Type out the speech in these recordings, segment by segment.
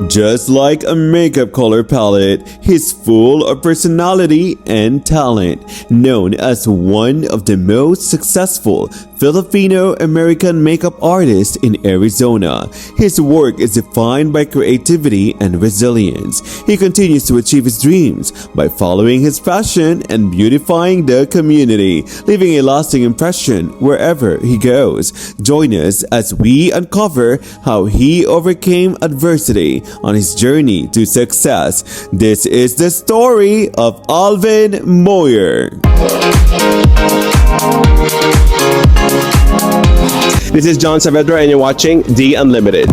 Just like a makeup color palette, he's full of personality and talent, known as one of the most successful Filipino-American makeup artists in Arizona. His work is defined by creativity and resilience. He continues to achieve his dreams by following his passion and beautifying the community, leaving a lasting impression wherever he goes. Join us as we uncover how he overcame adversity on his journey to success. This is the story of Alvin Moyer. This is John Saavedra and you're watching The Unlimited.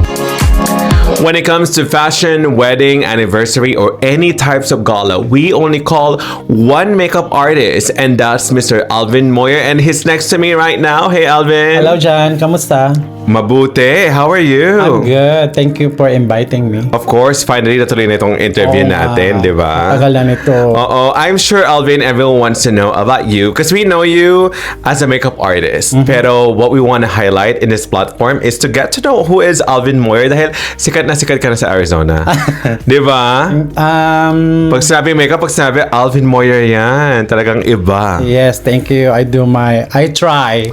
When it comes to fashion, wedding, anniversary, or any types of gala, we only call one makeup artist, and that's Mr. Alvin Moyer. And he's next to me right now. Hey, Alvin. Hello, John. Kamusta? Mabuti. How are you? I'm good. Thank you for inviting me. Of course, finally natuloy na itong interview natin, di ba? Tagal na nito. Oo. I'm sure, Alvin, everyone wants to know about you because we know you as a makeup artist. Pero what we want to highlight in this platform is to get to know who is Alvin Moyer dahil sikat ka na sa Arizona. Di ba? Pag sinabi makeup, pag sinabi Alvin Moyer yan. Talagang iba. Yes, thank you. I try.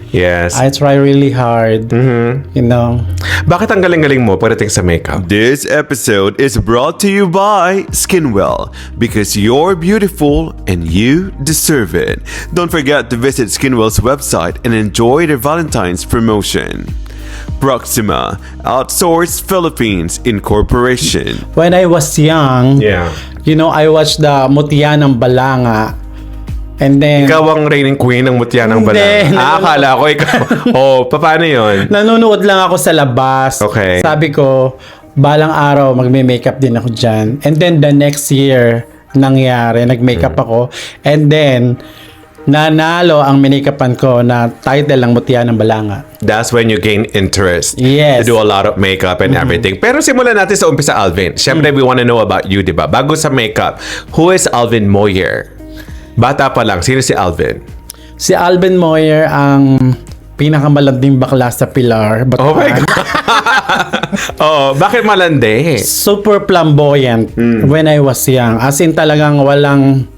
Yes. I try really hard. You know. Bakit ang galing-galing mo pagdating sa makeup? This episode is brought to you by Skinwell, because you're beautiful and you deserve it. Don't forget to visit Skinwell's website and enjoy their Valentine's promotion. Proxima Outsourced Philippines Incorporation. When I was young, Yeah. you know, I watched the Mutya ng Balanga. And then, Ikaw ang reigning queen ng mutya ng Hindi. balang. Akala ko ikaw. Paano yun? nanonood lang ako sa labas. Okay. Sabi ko, balang araw magme-makeup din ako dyan. And then the next year, nangyari, nag-makeup ako. And then, nanalo ang minikapan ko na title ng Mutya ng Balanga. That's when you gain interest. Yes. To do a lot of makeup and everything. Pero simulan natin sa umpisa, Alvin. Siyempre, we wanna know about you, di ba? Bago sa makeup, who is Alvin Moyer? Bata pa lang, sino si Alvin? Si Alvin Moyer ang pinakamalanding bakla sa Pilar. Oh my God. Bakit malandi? Super flamboyant when I was young. As in talagang walang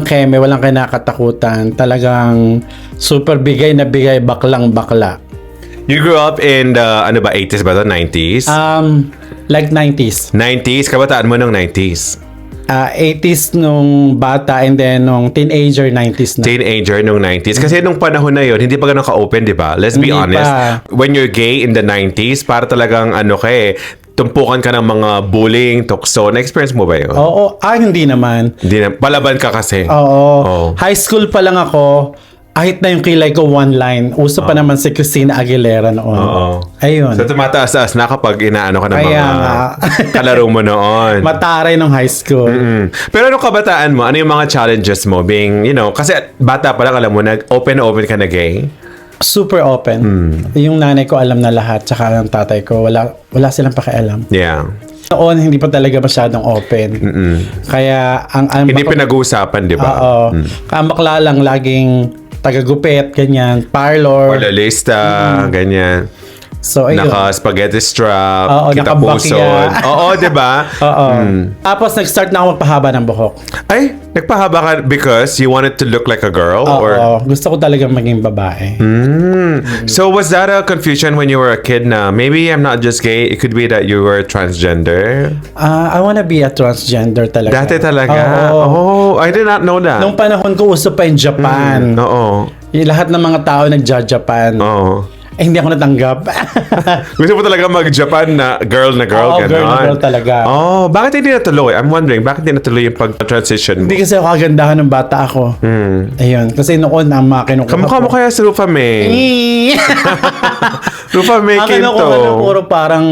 keme, walang kinakatakutan. Talagang super bigay na bigay, baklang bakla. You grew up in the, 80s ba ito? 90s? Like 90s. 90s? Kabataan mo ng 90s? 80s nung bata and then nung teenager 90s na. Teenager nung 90s. Kasi nung panahon na yon hindi pa ganun ka-open, di ba? Let's be Hindi honest. pa. When you're gay in the 90s, para talagang tumpukan ka ng mga bullying, tukso. Na-experience mo ba yun? Oo. Hindi naman. Hindi na. Palaban ka kasi. Oo. High school pa lang ako. Kahit na yung kilay ko one line. Uso pa naman si Christina Aguilera noon. Oo. Ayun. So tumataas-taas na kapag inaano ka ng Kaya mga nga. kalaro mo noon. Mataray nung high school. Pero nung kabataan mo, ano yung mga challenges mo being, kasi bata pa lang, alam mo, open ka na gay? Super open. Yung nanay ko alam na lahat, tsaka yung tatay ko, wala silang pakialam. Yeah. Noon, hindi pa talaga masyadong open. Kaya, Hindi pinag-uusapan, di ba? Oo. Ang bakla lang laging tagagupit, ganyan, parlor. Palalista, ganyan. So, ayun. Naka-spaghetti strap, Oo, kita nakabakya. puson. Oo, di ba? Oo. Tapos, nag-start na ako magpahaba ng buhok. Ay, nagpahaba ka because you wanted to look like a girl? Or? Oo. Gusto ko talaga maging babae. So, was that a confusion when you were a kid na maybe I'm not just gay, it could be that you were transgender? I wanna be a transgender talaga. Dati talaga? Oo. Oh, I did not know that. Nung panahon ko, uso pa yung Japan. Oo. Yung lahat ng mga tao nagja-Japan. Oo. Hindi ako natanggap. Gusto mo talaga mag-Japan na girl, Oo, ganon? girl na girl talaga. Oh, bakit hindi natuloy? I'm wondering, bakit hindi natuloy yung pag-transition mo? Hindi kasi ako kagandahan ng bata ako. Ayun. Kasi noon, ang mga kinukuha Kamukha mo kaya si Rufa May. Rufa May Ang Quinto. kinukuha na puro parang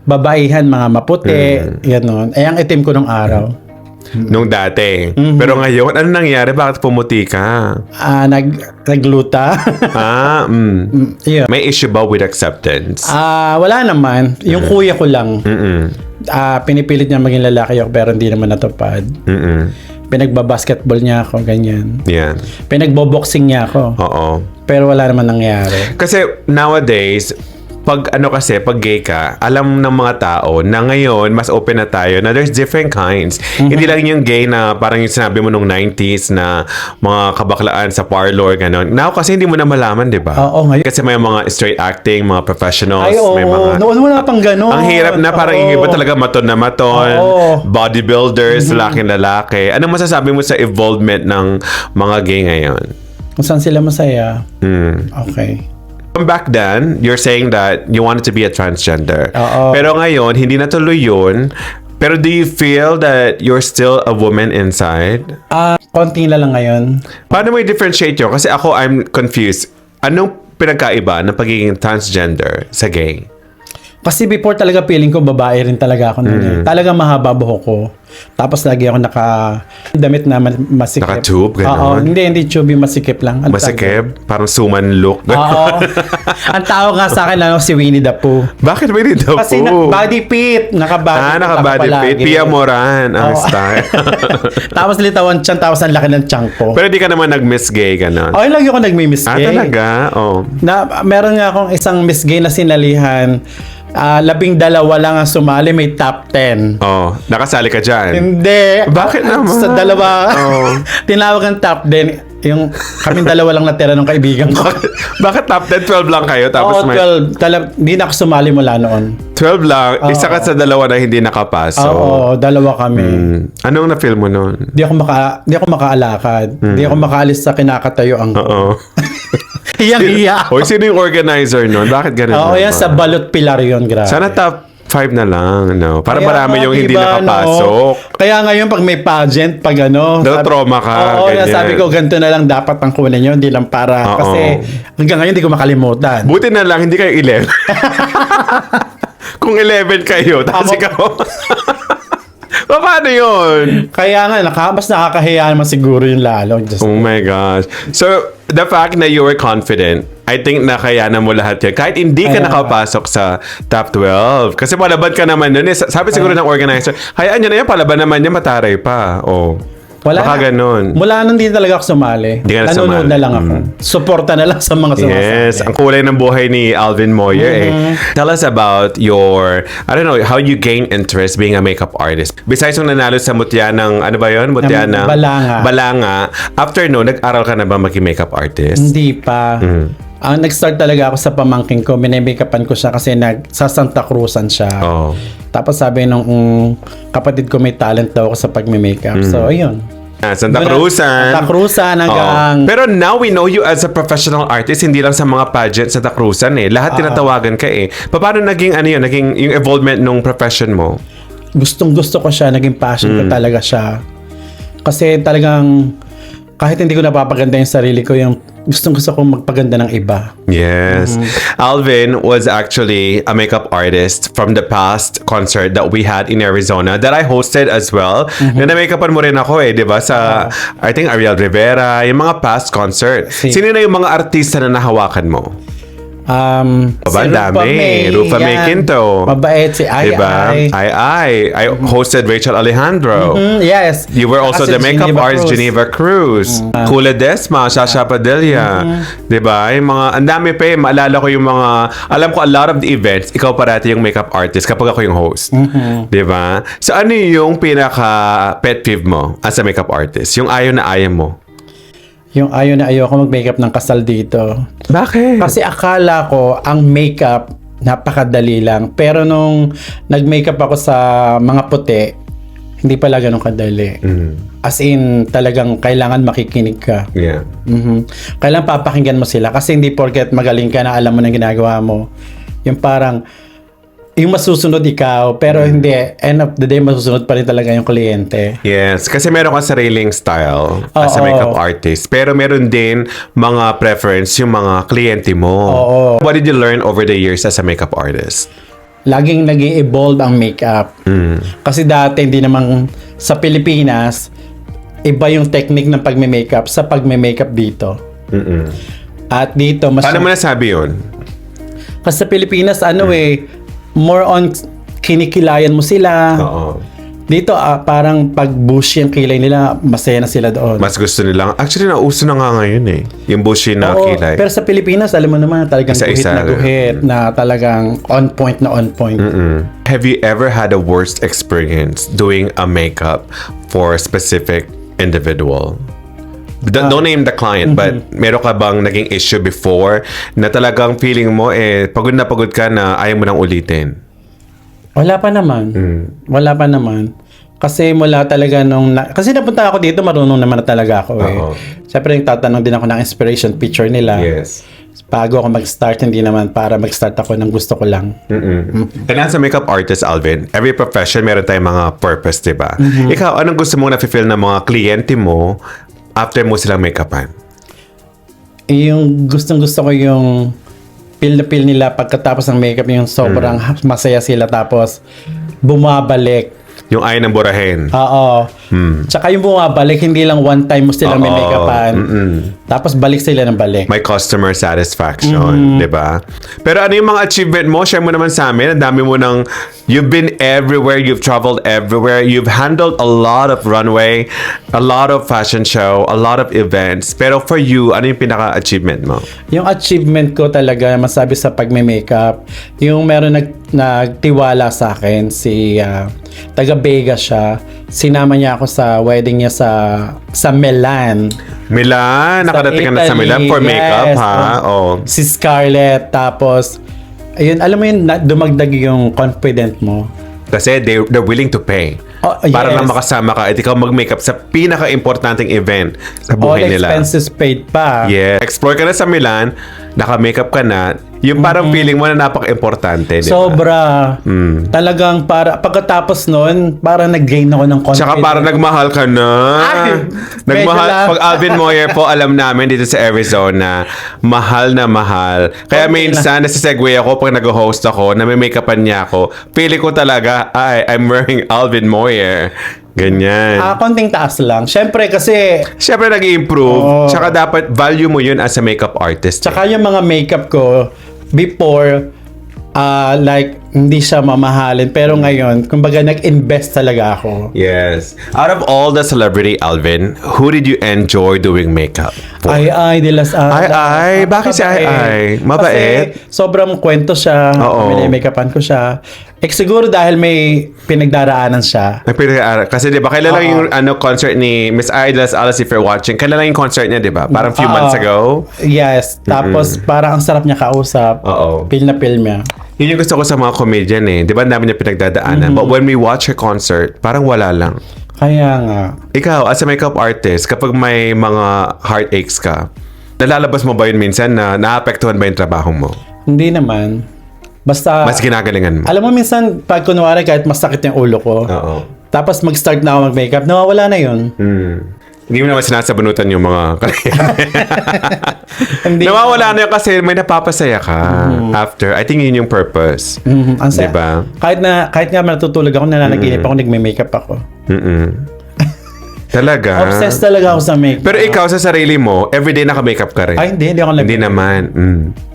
babaihan, mga maputi. Yan. Ang itim ko nung araw. Nung dati. Pero ngayon, ano nangyari? Bakit pumuti ka? Nagluta. Yun. May issue ba with acceptance? Wala naman. Yung kuya ko lang. Pinipilit niya maging lalaki ako pero hindi naman natupad. Pinagbabasketball niya ako, ganyan. Yan. Pinagboboxing niya ako. Oo. Pero wala naman nangyari. Kasi nowadays, pag pag gay ka, alam ng mga tao na ngayon mas open na tayo na there's different kinds. Hindi lang yung gay na parang yung sinabi mo nung 90s na mga kabaklaan sa parlor ganon. Now kasi hindi mo na malaman, 'di ba? Oo, ngayon. Kasi may mga straight acting, mga professionals, Ay, oo. may mga Noon wala pang gano'n. ang hirap na parang yung iba talaga maton na maton, Oo. bodybuilders, lalaki. Anong masasabi mo sa evolvement ng mga gay ngayon? Kung saan sila masaya. Okay. Back then, you're saying that you wanted to be a transgender. Oo. Pero ngayon, hindi natuloy yun. Pero do you feel that you're still a woman inside? Konti na lang ngayon. Paano mo i-differentiate yun? Kasi ako, I'm confused. Anong pinagkaiba ng pagiging transgender sa gay? Kasi before talaga feeling ko babae rin talaga ako noon. Talagang mahaba buhok ko. Tapos lagi ako damit na masikip. Naka-tube, gano'n? Oo, hindi tube, yung masikip lang. Ang Masikip? Parang suman look? Oo. Ang tawag nga sa akin si Winnie the Pooh. Bakit ba dito Kasi po? body fit. Naka-body fit. Naka-body ako fit. palagi. Pia Moran ang Oo. style. Tapos litawan tiyan, tapos ang laki ng tiyan ko. Pero di ka naman nag-miss gay, gano'n? Okay, lagi ako nagmi-miss gay. Talaga? Oh. Meron nga akong isang Miss Gay na sinalihan. 12 lang ang sumali, may top 10. Oh, nakasali ka dyan? Hindi. Bakit naman? Sa dalawa. Oh. Tinawag ang top 10. Yung kaming dalawa lang natira ng kaibigan ko. Bakit top 10? 12 lang kayo? Oo, Tapos may 12. Hindi na ako sumali mula noon. 12 lang? Isa ka sa dalawa na hindi nakapasok? Oo, dalawa kami. Anong na-feel mo nun? Di ako makaalakad. Di ako makaalis sa kinakatayuan ko. Oo. Hiyang-hiya ako. Hoy, sino yung organizer nun? Bakit ganun? Oo, yan naman? sa Balot Pilar yun, grabe. Sana top 5 na lang, no? Para Kaya marami nga, yung hindi diba, nakapasok. no? Kaya ngayon pag may pageant, pag trauma ka, Oo, ganyan. sabi ko, ganito na lang dapat ang kunin nyo, hindi lang para, Oo. kasi hanggang ngayon hindi ko makalimutan. Buti na lang, hindi kayo 11. Kung 11 kayo, tapos Ako- ikaw... Paano yun? Kaya nga, mas nakakahiya naman siguro yung lalo. Just, Oh my gosh. So, the fact na you were confident, I think na kayanan mo lahat yun. Kahit hindi ka Kaya- nakapasok sa top 12. Kasi palaban ka naman nun. Sabi siguro ng organizer, hayaan nyo na yan, palaban naman niya, mataray pa. Oh. Baka ganun. Mula nun din talaga ako sumali. Di ka na Nanonood sumali. na lang ako. Suporta na lang sa mga sumasali. Yes, ang kulay ng buhay ni Alvin Moyer Tell us about your, I don't know, how you gain interest being a makeup artist. Besides yung nanalo sa mutya ng, ano ba yun? Mutya ng Balanga. After no, nag-aral ka na ba maging makeup artist? Hindi pa. Nag-start talaga ako sa pamangking ko. Minimake-upan ko siya kasi sa Santa Cruzan siya. Oh. Tapos sabi nung kapatid ko may talent daw ako sa pagme-makeup. So, ayun. Santa Cruzan. Santa Cruzan hanggang... Oo. Pero now we know you as a professional artist, hindi lang sa mga pageant Santa Cruzan eh. Lahat tinatawagan ka eh. Paano naging naging yung evolvement nung profession mo? Gustong-gusto ko siya, naging passion ko talaga siya. Kasi talagang kahit hindi ko napapaganda yung sarili ko, yung gustong-gusto kong magpaganda ng iba. Yes. Alvin was actually a makeup artist from the past concert that we had in Arizona that I hosted as well. Na na-makeupan mo rin ako di ba? Sa, I think, Ariel Rivera, yung mga past concert. Sino na yung mga artista na nahawakan mo? Si dami. Rufa May yan. Quinto. Mabait si Ai Diba? Ai. I hosted Rachel Alejandro. Yes. You were also Saka si the makeup artist, Geneva Cruz. Kula Desma, Shasha Padilla. Diba? Yung mga, ang dami pa maalala ko yung mga, alam ko a lot of the events, ikaw parati yung makeup artist kapag ako yung host. Diba? So ano yung pinaka pet peeve mo as a makeup artist? Yung ayaw na ayaw mo? Yung ayaw na ayaw ko mag-makeup ng kasal dito. Bakit? Kasi akala ko ang makeup napakadali lang. Pero nung nag-makeup ako sa mga puti, hindi pala ganun kadali. As in, talagang kailangan makikinig ka. Yeah. Kailangan papakinggan mo sila. Kasi hindi porket magaling ka na alam mo na ginagawa mo. Yung parang, yung masusunod ikaw, pero hindi, end of the day, masusunod pa rin talaga yung kliyente. Yes, kasi meron kang sariling style as a Oo. makeup artist. Pero meron din mga preference yung mga kliyente mo. Oo. What did you learn over the years as a makeup artist? Laging nag-i-evolve ang makeup. Kasi dati, hindi namang sa Pilipinas, iba yung technique ng pagme-makeup sa pagme-makeup dito. At dito, mas... Paano mo nasabi yun? Kasi sa Pilipinas, more on kinikilayan mo sila. Oo. Dito, parang pag bushy ang kilay nila, masaya na sila doon. Mas gusto nilang, actually nauso na nga ngayon eh. Yung bushy na Oo, kilay. pero sa Pilipinas, alam mo naman, talagang Isa-isa. guhit na talagang on point na on point. Have you ever had a worst experience doing a makeup for a specific individual? Don't name the client, but meron ka bang naging issue before na talagang feeling mo pagod na pagod ka na ayaw mo nang ulitin? Wala pa naman. Wala pa naman. Kasi mula talaga kasi napunta ako dito, marunong naman na talaga ako eh. Oo. Siyempre, tatanong din ako ng inspiration picture nila. Yes. Bago ako mag-start, hindi naman para mag-start ako ng gusto ko lang. And as a makeup artist, Alvin, every profession meron tayong mga purpose, diba? Ikaw, anong gusto mong na-fulfill ng mga kliyente mo after mo silang make-upan? Yung gustong-gusto ko yung feel na feel nila pagkatapos ng makeup, yung sobrang masaya sila tapos bumabalik. Yung ayaw ng burahin. Oo. Tsaka yung bumabalik, hindi lang one time mo silang may Oo. make-upan. Tapos balik sila ng balik. May customer satisfaction, di ba? Pero ano yung mga achievement mo? Share mo naman sa amin. Ang dami mo ng, you've been everywhere, you've traveled everywhere, you've handled a lot of runway, a lot of fashion show, a lot of events. Pero for you, ano yung pinaka-achievement mo? Yung achievement ko talaga, masabi sa pagme-makeup, yung meron nagtiwala sa akin, si taga Vegas siya. Sinama niya ako sa wedding niya sa Milan. Milan, nakadating ka na sa Italy, Milan for makeup, yes. ha? Oh. Si Scarlett, tapos, ayun, alam mo yun, dumagdag yung confident mo. Kasi they're willing to pay. Oh, Para yes. lang makasama ka at ikaw mag-makeup sa pinaka-importanting event sa All buhay nila. expenses paid pa. Yeah. Explore ka na sa Milan, naka-makeup ka na, yung parang feeling mo na napaka-importante, di ba? Sobra. Talagang pagkatapos nun, parang nag-gain ako ng confidence. Tsaka parang nagmahal ka na. Ay, Nagmahal. medyo lang. Pag Alvin Moyer po, alam namin dito sa Arizona, mahal na mahal. Kaya Okay minsan, nasisegue ako pag nag-host ako, na may make-upan niya ako, pili ko talaga, I'm wearing Alvin Moyer. Ganyan. Konting taas lang. Siyempre kasi, Siyempre, nag-improve. Oo. Tsaka dapat value mo yun as a makeup artist. tsaka yung mga makeup ko, before, like, hindi siya mamahalin. Pero ngayon, kumbaga, nag-invest talaga ako. Yes. Out of all the celebrity, Alvin, who did you enjoy doing makeup for? Ay, de las Ay, bakit si Ay? Mabait? Kasi sobrang kwento siya. Oo. Make-upan ko siya. Siguro dahil may pinagdaraanan siya. Ay, kasi 'di ba kailan lang yung concert ni Miss Idols Alice, if you're watching. Kailan lang yung concert niya, 'di ba? Parang few months ago. Yes. Tapos parang ang sarap niya kausap. Oo. Feel na feel niya. Yun yung gusto ko sa mga comedian eh. 'Di ba, ang dami niya pinagdadaanan. But when we watch her concert, parang wala lang. Kaya nga. Ikaw, as a makeup artist, kapag may mga heartaches ka, nalalabas mo ba yun minsan na naapektuhan ba yung trabaho mo? Hindi naman. Basta, Mas ginagalingan mo? alam mo minsan, pag kunwari kahit masakit yung ulo ko, Oo. tapos mag-start na ako mag-makeup, nawawala na yun. Hindi mo naman sinasabunutan yung mga Hindi. nawawala na yun kasi may napapasaya ka after. I think yun yung purpose. Ang saya. Diba? Kahit nga natutulog ako, nananaginip ako, nagme-makeup ako. Talaga? Obsessed talaga ako sa makeup. Pero ikaw sa sarili mo, everyday naka-makeup ka rin? Ay, hindi ako Hindi naman.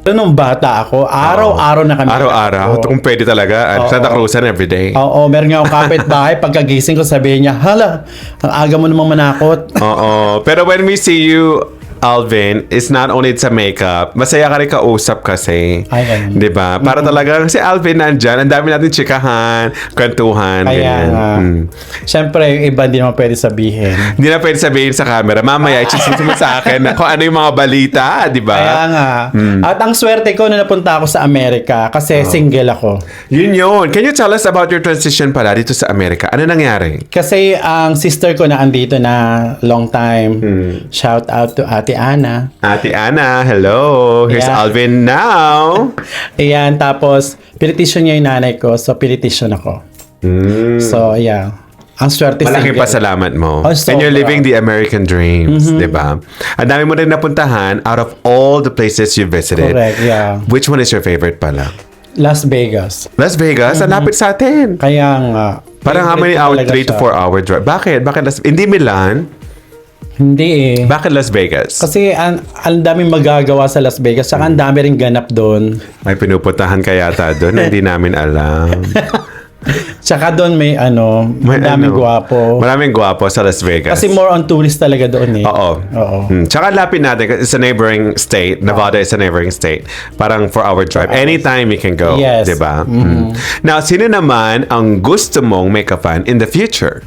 Nung bata ako, araw-araw na kami. Araw-araw? Kung pwede talaga. At Santa Cruzan everyday. Oo, meron nga akong kapitbahay. Pagkagising ko, sabihin niya, hala, ang aga mo namang manakot. Oo. Pero when we see you, Alvin, is not only sa makeup, masaya ka rin kausap kasi. Ay, ganun. Di ba? Para talagang si Alvin nandyan, ang dami natin chikahan, kwentuhan, Kaya ganyan. nga. Siyempre, yung iba hindi naman pwede sabihin. Hindi na pwede sabihin sa camera, mamaya i-chismis mo sa akin na kung ano yung mga balita, di ba? Kaya nga. At ang swerte ko na napunta ako sa Amerika kasi single ako. Yun. Can you tell us about your transition pala dito sa Amerika? Ano nangyari? Kasi ang sister ko na andito na long time. Shout out to Ate Ana. Ate Ana, hello. Here's Yeah. Alvin now. Ayan, tapos politician niya yung nanay ko, so politician ako. So, yeah. Ang swerte Malaking single. pasalamat mo. Oh, And you're sobra. living the American dreams, di ba? Ang dami mo rin napuntahan out of all the places you visited. Correct, yeah. Which one is your favorite pala? Las Vegas. Las Vegas, ang lapit sa atin. Kaya nga. Parang how many favorite ko hours? talaga 3 to siya. 4 hour drive. Bakit? Hindi Milan? Hindi eh. Bakit Las Vegas? Kasi ang daming magagawa sa Las Vegas, saka ang dami rin ganap doon. May pinupuntahan ka yata doon na hindi namin alam. Tsaka doon may daming gwapo. Maraming gwapo sa Las Vegas. Kasi more on tourist talaga doon eh. Oo. Tsaka lapit natin kasi it's a neighboring state. Nevada is a neighboring state. Parang 4-hour drive. Anytime you can go. Yes. Diba? Now, sino naman ang gusto mong make-upan in the future?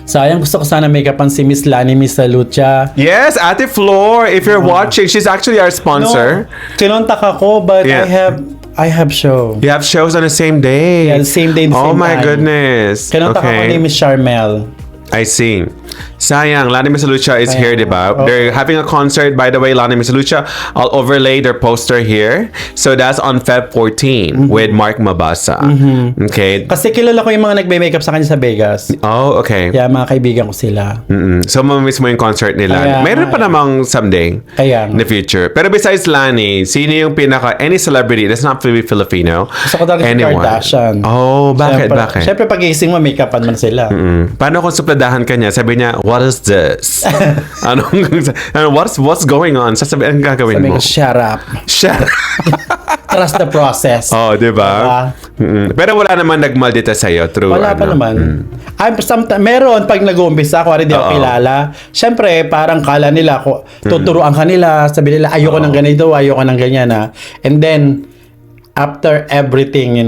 Sayang, gusto ko sana make-upan si Miss Lani Misalucha. Yes, Ate Flor, if you're watching, she's actually our sponsor. Kinontak ako, but Yeah. I have show. You have shows on the same day. Yeah, the same day, the Oh same my time. goodness. Kinontak ako ni Miss Charmel. I see. Sayang, Lani Misalucha is here, diba? Okay. They're having a concert, by the way, Lani Misalucha. I'll overlay their poster here. So that's on Feb 14 with Mark Mabasa. Okay. Kasi kilala ko yung mga nagbe-makeup sa kanya sa Vegas. Oh, okay. Kaya mga kaibigan ko sila. So, mamamiss mo yung concert nila. Kaya Mayroon pa nga. namang someday Kaya in the future. Pero besides Lani, sino yung any celebrity that's not Filipino? Gusto ko talaga si Anyone? Kardashian. Oh, bakit? Bakit? Siyempre pagising mo, make-upan man sila. Paano kung supladahan ka niya? Sabi niya, what is this? what's going on? Sasabihin, anong gagawin Sabi mo? ko, shut up. Shut Trust the process. Oh, di ba? Pero wala naman nagmaldita sa'yo. True. Wala pa naman. Meron pag nag-uumpisa, kung hindi ako kilala, syempre, parang kala nila, tuturuan ka nila, sabi nila, ayoko ng ganito, ayoko ng ganyan na. And then, after everything,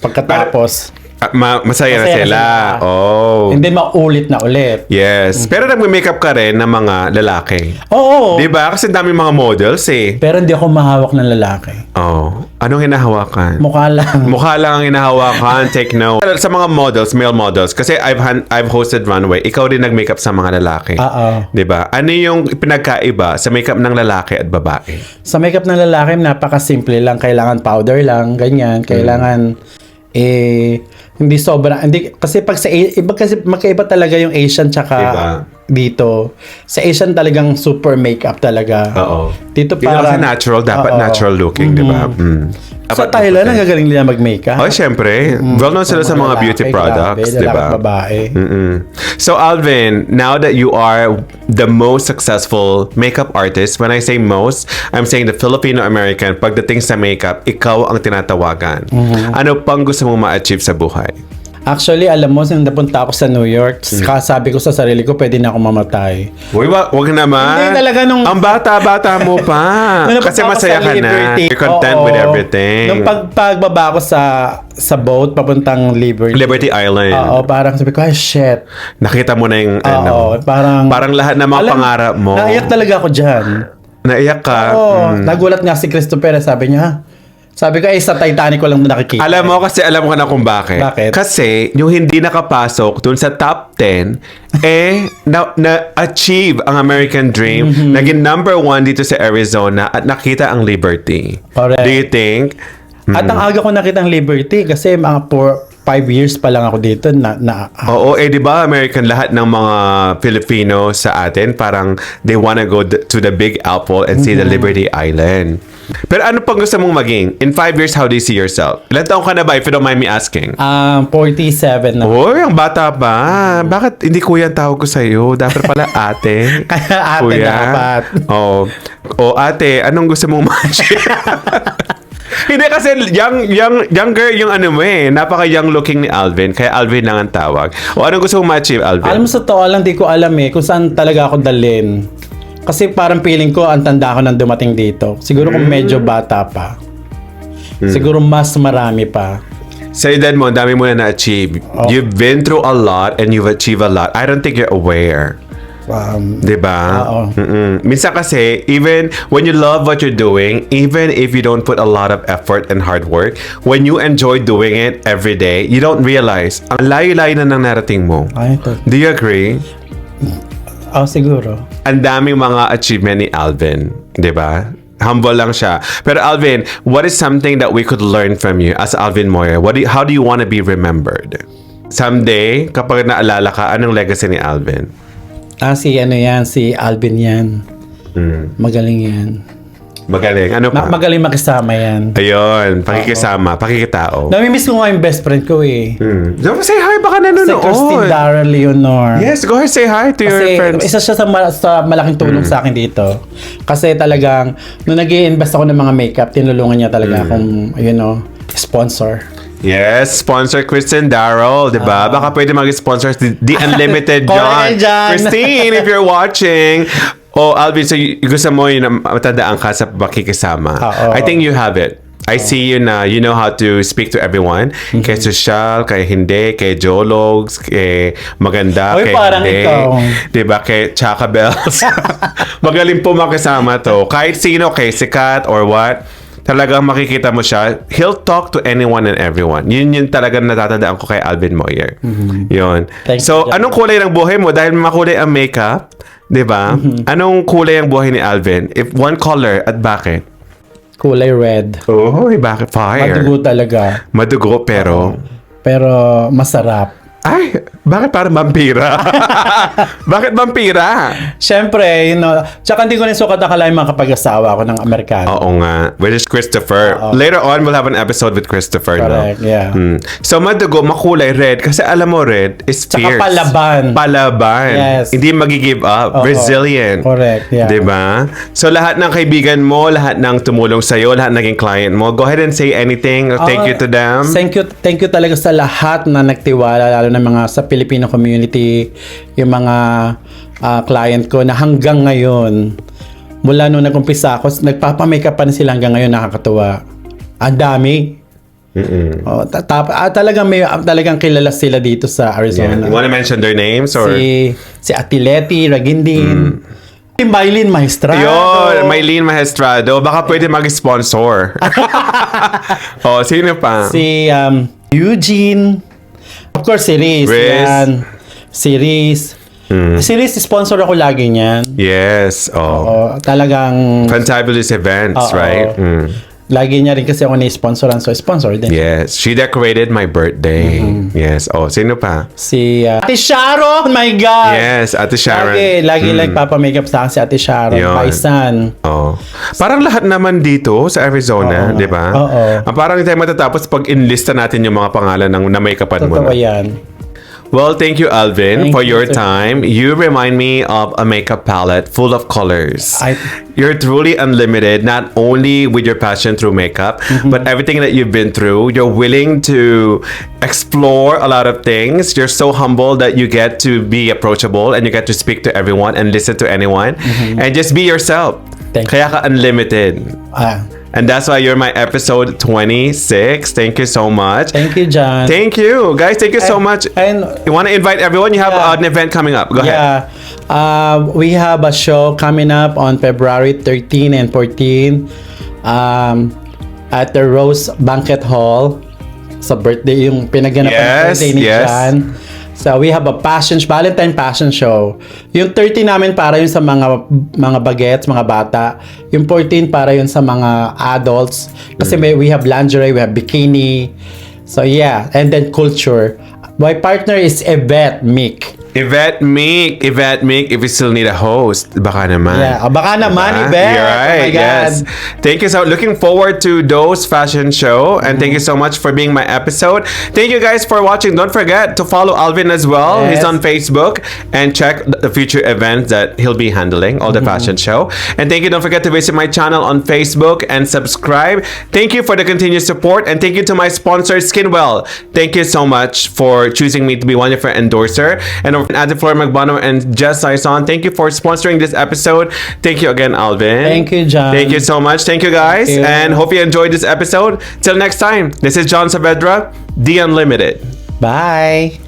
pagkatapos, Masaya na Masaya na sila. sila. Oh. and then maulit na ulit. Yes. Pero nagme-makeup ka rin ng mga lalaki. Oo. Di ba? Kasi dami mga models eh. Pero hindi ako mahawak ng lalaki. Oh. Anong hinahawakan? Mukha lang. Mukha lang ang hinahawakan. Take note. Sa mga models, male models, kasi I've hosted runway, ikaw din nag-makeup sa mga lalaki. Oo. Di ba? Ano yung pinagkaiba sa makeup ng lalaki at babae? Sa makeup ng lalaki, napaka-simple lang. Kailangan powder lang, ganyan. Kailangan, hindi sobra. Hindi, kasi pag kasi magkaiba talaga yung Asian tsaka Diba? dito. Sa Asian talagang super makeup talaga. Oo. Dito Dito kasi parang natural, dapat Oo. natural looking, di ba? Sa Thailand, ang gagaling nila mag-makeup. Oh, syempre. Well-known sila sa mga beauty products, di ba? Babae. So, Alvin, now that you are the most successful makeup artist, when I say most, I'm saying the Filipino-American, pagdating sa makeup, ikaw ang tinatawagan. Ano pang gusto mong ma-achieve sa buhay? Actually, alam mo, nung napunta ako sa New York, sabi ko sa sarili ko, pwede na ako mamatay. Uy, wag naman. Hindi, talaga nung- Ang bata-bata mo pa. Nung Kasi napunta ako masaya sa ka na. Liberty, You're content oo. with everything. Nung pagbaba ko sa boat, papuntang Liberty. Liberty Island. Oo, parang sabi ko, ay shit. Nakita mo na yung Oo, parang lahat ng mga pangarap mo. Naiyak talaga ako dyan. Naiyak ka. Oo, nagulat nga si Christopher, sabi niya, sabi ko, sa Titanic ko lang nakikita. Alam mo kasi alam ko na kung bakit. Bakit? Kasi yung hindi nakapasok dun sa top 10, na-achieve ang American Dream. Naging number 1 dito sa Arizona at nakita ang Liberty. Correct. Do you think? At ang aga ko nakita ang Liberty kasi mga 5 years pa lang ako dito Oo, di ba American lahat ng mga Filipino sa atin parang they wanna go to the Big Apple and see the Liberty Island. Pero ano pang gusto mong maging? In 5 years, how do you see yourself? Ilan taong ka na ba, if you don't mind me asking? 47 na. Uy, ang bata pa. Bakit hindi kuya ang tawag ko sa'yo? Dapat pala ate. Kaya ate dapat. Oh. O ate, anong gusto mong ma-achieve? Hindi kasi younger yung ano mo eh. Napaka-young looking ni Alvin. Kaya Alvin lang ang tawag. O anong gusto mong ma-achieve, Alvin? Alam mo, sa totoo lang, di ko alam kung saan talaga ako dalhin. Kasi parang feeling ko, ang tanda ko nang dumating dito. Siguro kung medyo bata pa. Siguro mas marami pa. Sa edad mo, ang dami mo na na-achieve. You've been through a lot and you've achieved a lot. I don't think you're aware. Diba? Oo. Minsan kasi, even when you love what you're doing, even if you don't put a lot of effort and hard work, when you enjoy doing it every day, you don't realize, ang layo-layo na nang narating mo. Ay, ito. Do you agree? Siguro. Ang daming mga achievement ni Alvin. Diba? Humble lang siya. Pero Alvin, what is something that we could learn from you as Alvin Moyer? How do you want to be remembered? Someday, kapag naalala ka, anong legacy ni Alvin? Si Alvin yan. Magaling yan. Magaling. Ano pa? Magaling makisama yan. Ayun. Pakikisama. Pakikitao. Namimiss ko nga yung best friend ko eh. Say hi. Baka Si nanonood. Christine Darren Leonor. Yes, go ahead. Say hi to your Kasi friends. isa siya sa malaking tulong sa akin dito. Kasi talagang, nung nag-i-invest ako ng mga makeup, tinulungan niya talaga akong, sponsor. Yes, sponsor Kristen Darrow, di ba? Baka pwede mag-sponsor The Unlimited Correct, John. John. Christine, if you're watching. Oh, Alvin, so gusto mo yun, matandaan ka sa pakikisama. Oo. I think you have it. I see you na you know how to speak to everyone. Kay social, kay hindi, kay Jologs, kay maganda, Oy, kay parang hindi. ikaw. Diba? Kay Chaka Bells. Magaling po makisama to. Kahit sino, kay sikat or what, talagang makikita mo siya. He'll talk to anyone and everyone. Yun talagang natatandaan ko kay Alvin Moyer. Yun. Thank So, you, Jack. anong kulay ng buhay mo? Dahil makulay ang makeup, diba? Anong kulay ang buhay ni Alvin? If one color, at bakit? Kulay red. Oh, bakit fire? Madugo talaga. Madugo pero... Pero masarap. Ay, bakit parang vampira? Bakit vampira? Siyempre, tsaka hindi ko rin sukat akalain makapag-asawa ako ng Amerikano. Oo nga. Which is Christopher. Later on, we'll have an episode with Christopher. Correct, yeah. So, madugo, makulay red. Kasi alam mo, red is Tsaka fierce. palaban. Palaban. Yes. Hindi mag-give up. Oo. Resilient. Correct, yeah. Diba? So, lahat ng kaibigan mo, lahat ng tumulong sa'yo, lahat naging client mo, go ahead and say anything. Thank you to them. Thank you talaga sa lahat na nagtiwala, lalo na mga sa Filipino community, yung mga client ko na hanggang ngayon, mula nung nag-umpisa ako, nagpapamakeup pa rin sila hanggang ngayon, nakakatuwa. Ang dami. Talagang kilala sila dito sa Arizona. You wanna mention their names? Or? Si Atileti Ragindin. Si Mylene Maestrado. Yun, Mylene Maestrado. Baka pwede mag-sponsor. Oh, sino pa? Si Eugene. Of course, si Riz. Riz. Yan. Si Riz. Si Riz, sponsor ako lagi niyan. Yes. Oh. Talagang Fantabulous events, Oo. right? lagi niya rin kasi ako ni-sponsoran, so sponsor din. Yes. She decorated my birthday. Yes. Oh, sino pa? Si Ate Sharon, my God! Yes, Ate Sharon. Lagi nagpapa-makeup sa akin si Ate Sharon, Yun. Paisan. Oh. Parang lahat naman dito sa Arizona, Oo. di ba? Oo. Parang hindi tayo matatapos pag inlista natin yung mga pangalan ng na make-upan mo. Totoo Na. yan. Well, thank you, Alvin, Thank for you, your sir. time. You remind me of a makeup palette full of colors. You're truly unlimited, not only with your passion through makeup, but everything that you've been through. You're willing to explore a lot of things. You're so humble that you get to be approachable and you get to speak to everyone and listen to anyone. And just be yourself. Thank Kaya ka unlimited. And that's why you're my episode 26. Thank you so much. Thank you, John. Thank you. Guys, thank you so much. And You want to invite everyone? You have Yeah. an event coming up. Go ahead. yeah, we have a show coming up on February 13 and 14 at the Rose Banquet Hall. Sa birthday, yung pinaganapan ng Yes, birthday ni yes. John. So we have a Valentine passion show. Yung 13 namin para yun sa mga bagets, mga bata. Yung 14 para yun sa mga adults. Kasi we have lingerie, we have bikini. So yeah, and then culture. My partner is Yvette Mick. Yvette Meek, if you still need a host, baka naman. Yeah, baka naman, Diba? Yvette. You're right, Oh my God. yes. Thank you so looking forward to those fashion show and thank you so much for being my episode. Thank you guys for watching. Don't forget to follow Alvin as well. Yes. He's on Facebook and check the future events that he'll be handling, all the fashion show. And thank you, don't forget to visit my channel on Facebook and subscribe. Thank you for the continued support and thank you to my sponsor, Skinwell. Thank you so much for choosing me to be one of your endorser. And Ate Flor Magbano and Jess Saison, thank you for sponsoring this episode. Thank you again, Alvin. Thank you, John. Thank you so much. Thank you, guys. Thank you. And hope you enjoyed this episode. Till next time, this is John Saavedra, The Unlimited. Bye.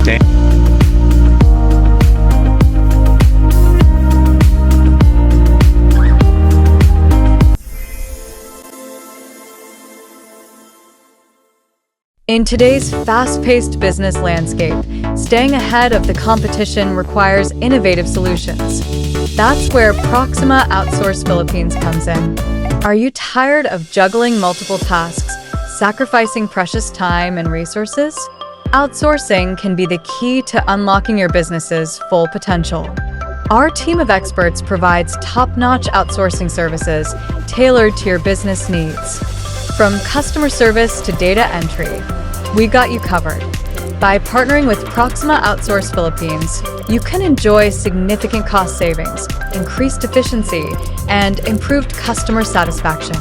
In today's fast-paced business landscape, staying ahead of the competition requires innovative solutions. That's where Proxima Outsource Philippines comes in. Are you tired of juggling multiple tasks, sacrificing precious time and resources? Outsourcing can be the key to unlocking your business's full potential. Our team of experts provides top-notch outsourcing services tailored to your business needs. From customer service to data entry, we got you covered. By partnering with Proxima Outsource Philippines, you can enjoy significant cost savings, increased efficiency, and improved customer satisfaction.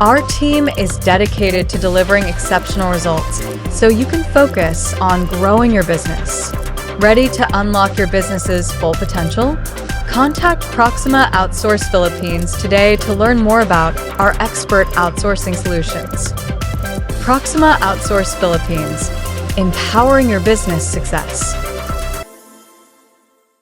Our team is dedicated to delivering exceptional results so you can focus on growing your business. Ready to unlock your business's full potential? Contact Proxima Outsource Philippines today to learn more about our expert outsourcing solutions. Proxima Outsource Philippines, empowering your business success.